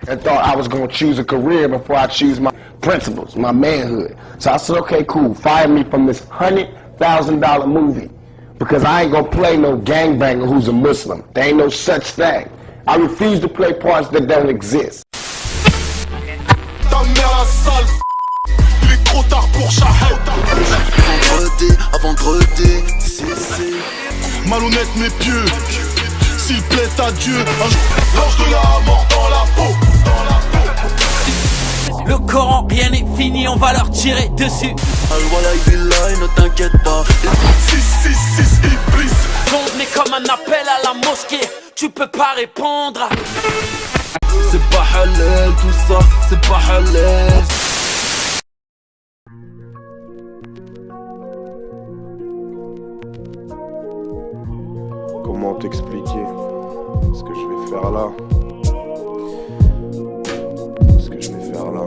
and thought I was going to choose a career before I choose my principles, my manhood. So I said, okay, cool, fire me from this $100,000 movie because I ain't going to play no gangbanger who's a Muslim. There ain't no such thing. I refuse to play parts that don't exist. Ta mère la sale, il est trop tard pour Shahid. Vendredi, c'est malhonnête mais pieux. S'il plaît à Dieu, l'ange de la mort dans la peau. Le Coran, rien n'est fini, on va leur tirer dessus. Al-Wallah, ne t'inquiète pas. 666 Iblis. Tourné comme un appel à la mosquée, tu peux pas répondre. C'est pas halal tout ça, c'est pas halal. Comment t'expliquer ce que je vais faire là? Ce que je vais faire là.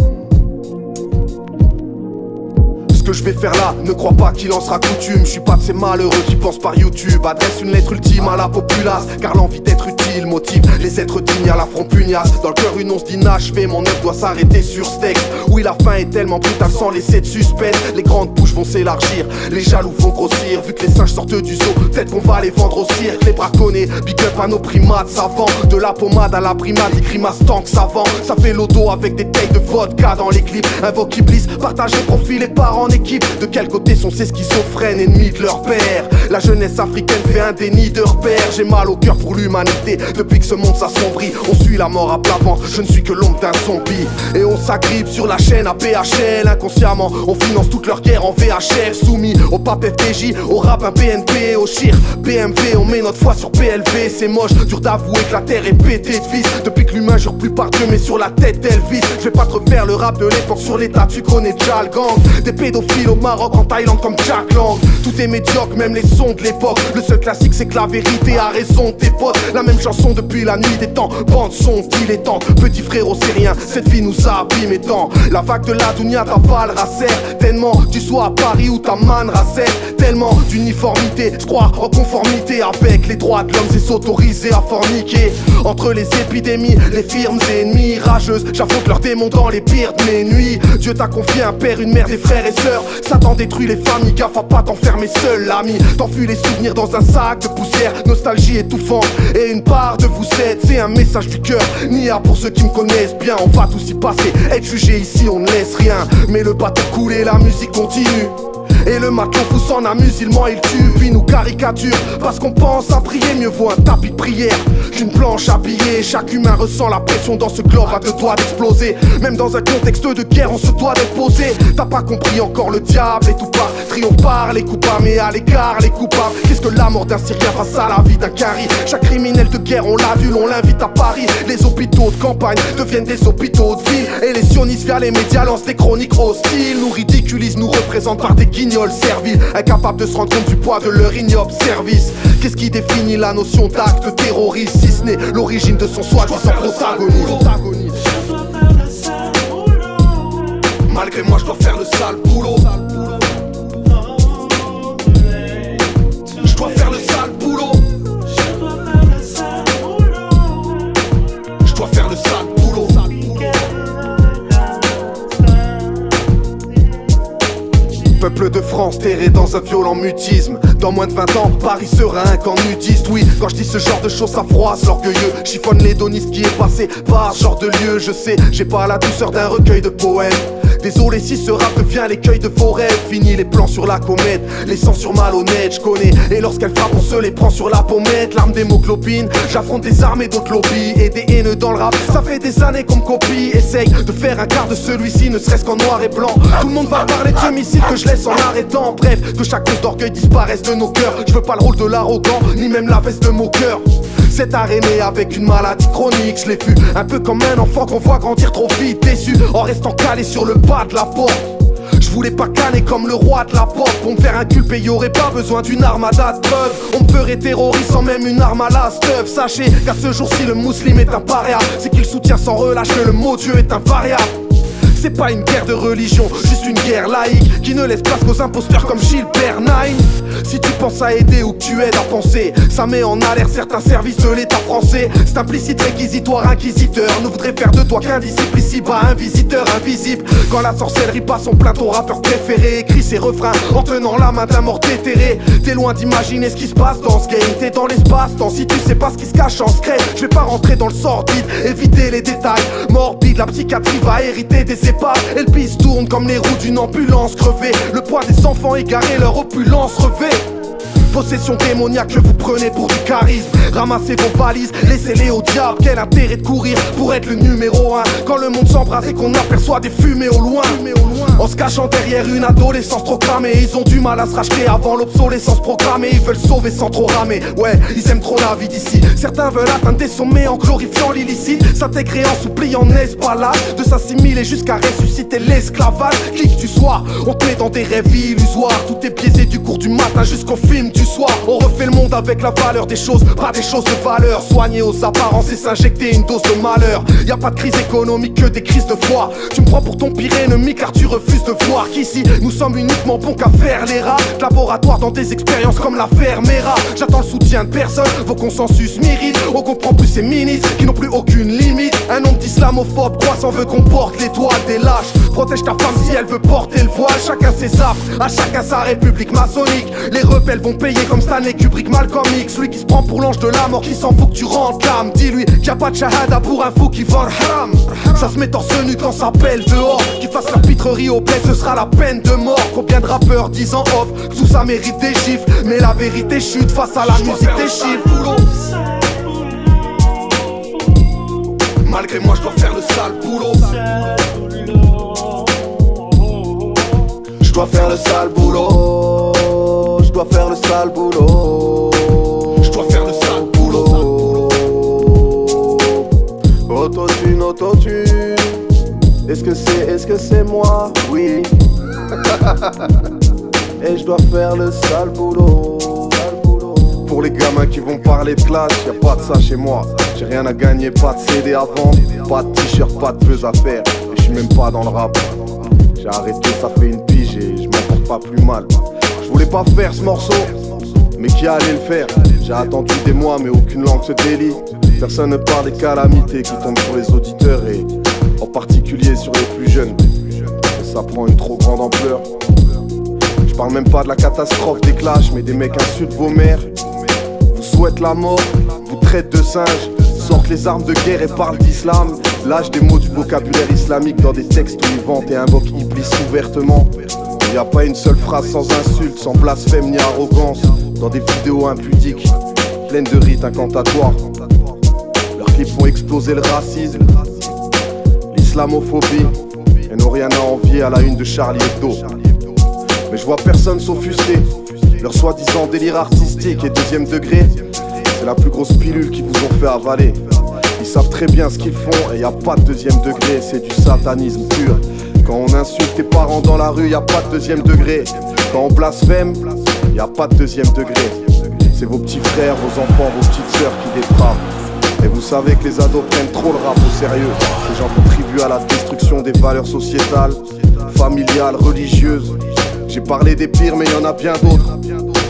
Ce que je vais faire là, ne crois pas qu'il en sera coutume. Je suis pas de ces malheureux qui pensent par YouTube. Adresse une lettre ultime à la populace, car l'envie d'être utile motive les êtres dignes à la front pugnace. Dans le cœur une once d'inachevée, mon œuvre doit s'arrêter sur ce texte. Oui, la fin est tellement brutale sans laisser de suspense. Les grandes bouches vont s'élargir, les jaloux vont grossir. Vu que les singes sortent du zoo, peut-être qu'on va les vendre au cirque. Les braconnés, big up à nos primates savants. De la pommade à la primate, des grimaces tant que savant. Ça fait l'odo avec des tailles de vodka dans les clips. Invoque Iblis, partagez profil et part en équipe. De quel côté sont ces schizophrènes, ennemis de leur père? La jeunesse africaine fait un déni de repères. J'ai mal au cœur pour l'humanité, depuis que ce monde s'assombrit. On suit la mort à plat ventre, je ne suis que l'ombre d'un zombie. Et on s'agrippe sur la chaîne à BHL. Inconsciemment, on finance toute leur guerre en VHF. Soumis au pape FDJ, au rap un BNP, au chir BMV. On met notre foi sur PLV, c'est moche, dur d'avouer que la terre est pétée de vis. Depuis que l'humain jure plus par Dieu mais sur la tête d'Elvis. Je vais pas te refaire le rap de l'époque sur l'état, tu connais déjà le gang. Des pédophiles au Maroc, en Thaïlande comme Jack Lang. Tout est médiocre, même les sons de l'époque. Le seul classique c'est que la vérité a raison de tes potes. La même chanson depuis la nuit des temps, bande son dilettante. Petit frérot c'est rien, cette vie nous a abîmé tant. La vague de la dunya t'avalera serre. Tellement tu sois à Paris ou ta man racère. Tellement d'uniformité, je crois en conformité avec les droits de l'homme, c'est s'autoriser à forniquer. Entre les épidémies, les firmes ennemies rageuses, j'affronte leurs démons dans les pires de mes nuits. Dieu t'a confié un père, une mère, des frères et sœurs. Satan détruit les familles, gaffe à pas t'enfermer seul l'ami. T'enfuis les souvenirs dans un sac de poussière, nostalgie étouffante. Et une part de vous êtes, c'est un message du cœur. Nia pour ceux qui me connaissent bien, on va tous y passer. Être jugé ici, on ne laisse rien. Mais le bateau coule et la musique continue. Et le matelot fou s'en amuse, il ment, il tue, puis nous caricature. Parce qu'on pense à prier, mieux vaut un tapis de prière qu'une planche habillée. Chaque humain ressent la pression dans ce globe à deux doigts d'exploser. Même dans un contexte de guerre, on se doit d'être posé. T'as pas compris encore, le diable est tout pas. Triomphe par les coupables, mais à l'écart les coupables. Qu'est-ce que la mort d'un Syrien face à la vie d'un Cari? Chaque criminel de guerre, on l'a vu, on l'invite à Paris. Les hôpitaux de campagne deviennent des hôpitaux de ville. Et les sionistes via les médias lancent des chroniques hostiles. Nous ridiculisent, nous représentent par des guignols serviles, incapables de se rendre compte du poids de leur ignoble service. Qu'est-ce qui définit la notion d'acte terroriste, si ce n'est l'origine de son soi-disant protagoniste? Malgré moi je dois faire le sale boulot. Je dois faire le sale boulot. Je dois faire le sale boulot. Peuple de France terré dans un violent mutisme. Dans moins de 20 ans, Paris sera un camp nudiste. Oui, quand je dis ce genre de choses, ça froisse l'orgueilleux. Chiffonne l'hédoniste qui est passé par ce genre de lieu. Je sais, j'ai pas la douceur d'un recueil de poèmes. Désolé si ce rap devient l'écueil de vos rêves. Fini les plans sur la comète, les censures malhonnêtes, je connais. Et lorsqu'elles frappent, on se les prend sur la pommette. L'arme d'hémoglobine, j'affronte des armes et d'autres lobbies. Et des haineux dans le rap, ça fait des années qu'on me copie. Essaye de faire un quart de celui-ci, ne serait-ce qu'en noir et blanc. Tout le monde va parler de ce missile que je laisse en arrêtant. Bref, que chaque cause d'orgueil disparaisse de nos cœurs. Je veux pas le rôle de l'arrogant, ni même la veste de moqueur. Cette arène avec une maladie chronique, je l'ai vu un peu comme un enfant qu'on voit grandir trop vite. Déçu en restant calé sur le bas de la porte. Je voulais pas canner comme le roi de la pop. Pour me faire inculper, y'aurait pas besoin d'une armada de preuves. On me ferait terroriste sans même une arme à la stuff. Sachez qu'à ce jour-ci le musulman est un paria. C'est qu'il soutient sans relâche que le mot Dieu est invariable. C'est pas une guerre de religion, juste une guerre laïque qui ne laisse place qu'aux imposteurs comme Gilbert Naim. Si tu penses à aider ou que tu aides à penser, ça met en alerte certains services de l'État français. C'est implicite, réquisitoire, inquisiteur ne voudrait faire de toi qu'un disciple ici-bas, un visiteur invisible. Quand la sorcellerie passe en plein, ton rappeur préféré écrit ses refrains en tenant la main d'un mort déterré. T'es loin d'imaginer ce qui se passe dans ce game, t'es dans l'espace-temps si tu sais pas ce qui se cache en secret. Je vais pas rentrer dans le sordide, éviter les détails morbides. La psychiatrie va hériter des épaves et le piste tourne comme les roues d'une ambulance crevée. Le poids des enfants égarés, leur opulence revêt. Possession démoniaque que vous prenez pour du charisme. Ramassez vos valises, laissez-les au diable. Quel intérêt de courir pour être le numéro 1 quand le monde s'embrase et qu'on aperçoit des fumées au loin. En se cachant derrière une adolescence trop cramée, ils ont du mal à se racheter avant l'obsolescence programmée. Ils veulent sauver sans trop ramer, ouais, ils aiment trop la vie d'ici. Certains veulent atteindre des sommets en glorifiant l'illicite, s'intégrer en s'oubliant escalade, de s'assimiler jusqu'à ressusciter l'esclavage. Qui que tu sois, on te met dans des rêves illusoires. Tout est biaisé du cours du matin jusqu'au film du soir. On refait le monde avec la valeur des choses, pas des choses de valeur. Soigner aux apparences et s'injecter une dose de malheur. Y a pas de crise économique que des crises de foi. Tu me prends pour ton pire ennemi car tu refuses de voir qu'ici nous sommes uniquement bons qu'à faire les rats. Laboratoire dans des expériences comme l'affaire Mera. J'attends le soutien de personne, vos consensus m'irritent. On comprend plus ces ministres qui n'ont plus aucune limite. Un nombre d'islamophobes croissant veut qu'on porte l'étoile des lâches. Protège ta femme si elle veut porter le voile. Chacun ses affres, à chacun sa république maçonnique. Les rebelles vont payer comme Stanley Kubrick, Malcolm X. Celui qui se prend pour l'ange de la mort, qui s'en fout que tu rentres l'âme. Dis-lui qu'il y a pas de shahada pour un fou qui vend haram. Ça se met torse nu quand ça pèle dehors. Qu'il fasse la pitrerie au bled, ce sera la peine de mort. Combien de rappeurs disent en off que tout ça mérite des chiffres, mais la vérité chute face à la musique des chiffres. Malgré moi je dois faire le sale boulot. Je dois faire le sale boulot. Je dois faire le sale boulot. Je dois faire le sale boulot. Autotune, autotune. Est-ce que c'est moi? Oui. Et je dois faire le sale boulot. Pour les gamins qui vont parler de clash, y'a pas de ça chez moi. J'ai rien à gagner, pas de CD à vendre, pas de t-shirt, pas de buzz à faire. Et je suis même pas dans le rap. J'ai arrêté, ça fait une pige et je m'en porte pas plus mal. Je voulais pas faire ce morceau, mais qui allait le faire? J'ai attendu des mois mais aucune langue se délie. Personne ne parle des calamités qui tombent sur les auditeurs et en particulier sur les plus jeunes. Et ça prend une trop grande ampleur. Je parle même pas de la catastrophe des clashs, mais des mecs insultent vos mères, vous souhaitent la mort, vous traitent de singes, sortent les armes de guerre et parlent d'islam. Lâchent des mots du vocabulaire islamique dans des textes où ils vantent et invoquent Iblis ouvertement. Il n'y a pas une seule phrase sans insulte, sans blasphème ni arrogance. Dans des vidéos impudiques, pleines de rites incantatoires. Leurs clips font exploser le racisme, l'islamophobie, et n'ont rien à envier à la une de Charlie Hebdo. Mais je vois personne s'offusquer. Leur soi-disant délire artistique et deuxième degré, c'est la plus grosse pilule qu'ils vous ont fait avaler. Ils savent très bien ce qu'ils font et y a pas de deuxième degré, c'est du satanisme pur. Quand on insulte tes parents dans la rue, y a pas de deuxième degré. Quand on blasphème, y a pas de deuxième degré. C'est vos petits frères, vos enfants, vos petites sœurs qui dépravent. Et vous savez que les ados prennent trop le rap au sérieux. Ces gens contribuent à la destruction des valeurs sociétales, familiales, religieuses. J'ai parlé des pires mais y en a bien d'autres.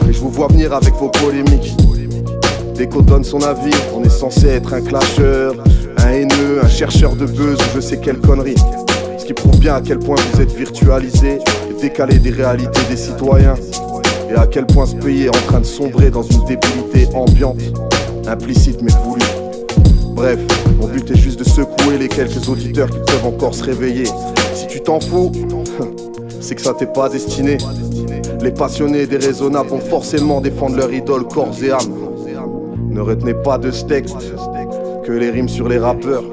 Et je vous vois venir avec vos polémiques. Dès qu'on donne son avis, on est censé être un clasheur, un haineux, un chercheur de buzz ou je sais quelle connerie. Ce qui prouve bien à quel point vous êtes virtualisé et décalé des réalités des citoyens. Et à quel point ce pays est en train de sombrer dans une débilité ambiante, implicite mais voulue. Bref, mon but est juste de secouer les quelques auditeurs qui peuvent encore se réveiller. Si tu t'en fous, c'est que ça t'est pas destiné. Les passionnés et déraisonnables vont forcément défendre leur idole corps et âme. Ne retenez pas de ce texte, que les rimes sur les rappeurs.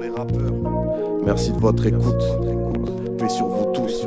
Merci de votre écoute. Paix sur vous tous.